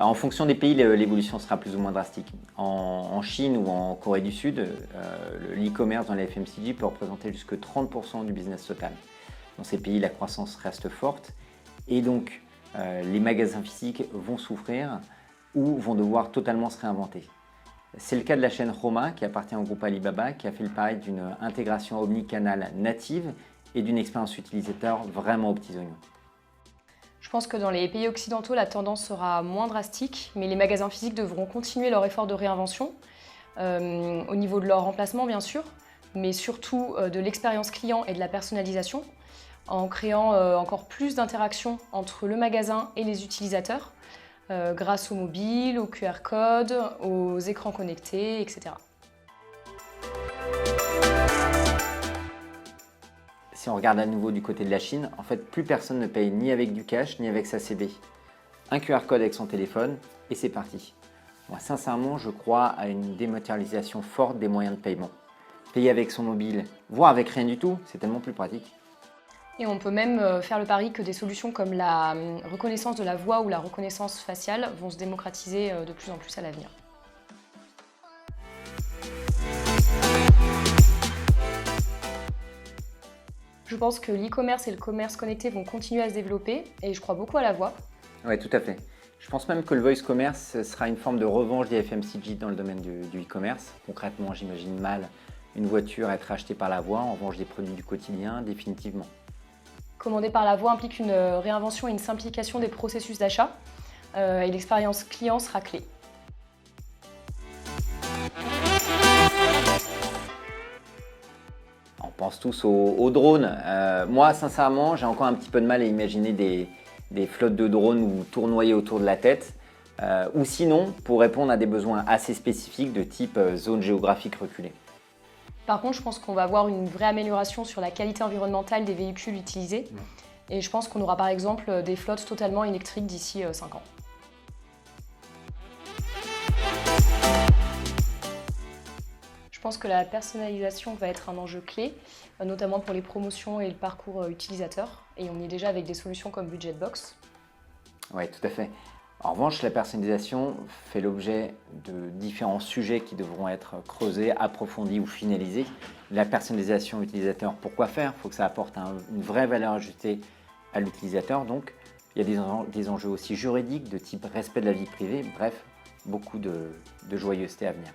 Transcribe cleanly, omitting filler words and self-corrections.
Alors, en fonction des pays, l'évolution sera plus ou moins drastique. En Chine ou en Corée du Sud, l'e-commerce dans la FMCG peut représenter jusque 30% du business total. Dans ces pays, la croissance reste forte et donc les magasins physiques vont souffrir ou vont devoir totalement se réinventer. C'est le cas de la chaîne Roma qui appartient au groupe Alibaba qui a fait le pari d'une intégration omnicanal native et d'une expérience utilisateur vraiment aux petits oignons. Je pense que dans les pays occidentaux, la tendance sera moins drastique, mais les magasins physiques devront continuer leur effort de réinvention, au niveau de leur remplacement bien sûr, mais surtout de l'expérience client et de la personnalisation, en créant encore plus d'interactions entre le magasin et les utilisateurs, grâce aux mobiles, aux QR codes, aux écrans connectés, etc. Si on regarde à nouveau du côté de la Chine, en fait, plus personne ne paye ni avec du cash ni avec sa CB. Un QR code avec son téléphone et c'est parti. Moi, sincèrement, je crois à une dématérialisation forte des moyens de paiement. Payer avec son mobile, voire avec rien du tout, c'est tellement plus pratique. Et on peut même faire le pari que des solutions comme la reconnaissance de la voix ou la reconnaissance faciale vont se démocratiser de plus en plus à l'avenir. Je pense que l'e-commerce et le commerce connecté vont continuer à se développer et je crois beaucoup à la voix. Oui, tout à fait. Je pense même que le voice commerce sera une forme de revanche des FMCG dans le domaine du e-commerce. Concrètement, j'imagine mal une voiture être achetée par la voix, en revanche des produits du quotidien, définitivement. Commander par la voix implique une réinvention et une simplification des processus d'achat et l'expérience client sera clé. On pense tous aux drones. Moi, sincèrement, j'ai encore un petit peu de mal à imaginer des flottes de drones ou tournoyer autour de la tête. Ou sinon, pour répondre à des besoins assez spécifiques de type zone géographique reculée. Par contre, je pense qu'on va avoir une vraie amélioration sur la qualité environnementale des véhicules utilisés. Et je pense qu'on aura par exemple des flottes totalement électriques d'ici 5 ans. Je pense que la personnalisation va être un enjeu clé, notamment pour les promotions et le parcours utilisateur. Et on y est déjà avec des solutions comme Budgetbox. Oui, tout à fait. En revanche, la personnalisation fait l'objet de différents sujets qui devront être creusés, approfondis ou finalisés. La personnalisation utilisateur, pourquoi faire? Il faut que ça apporte une vraie valeur ajoutée à l'utilisateur. Donc, il y a des enjeux aussi juridiques de type respect de la vie privée. Bref, beaucoup de joyeuseté à venir.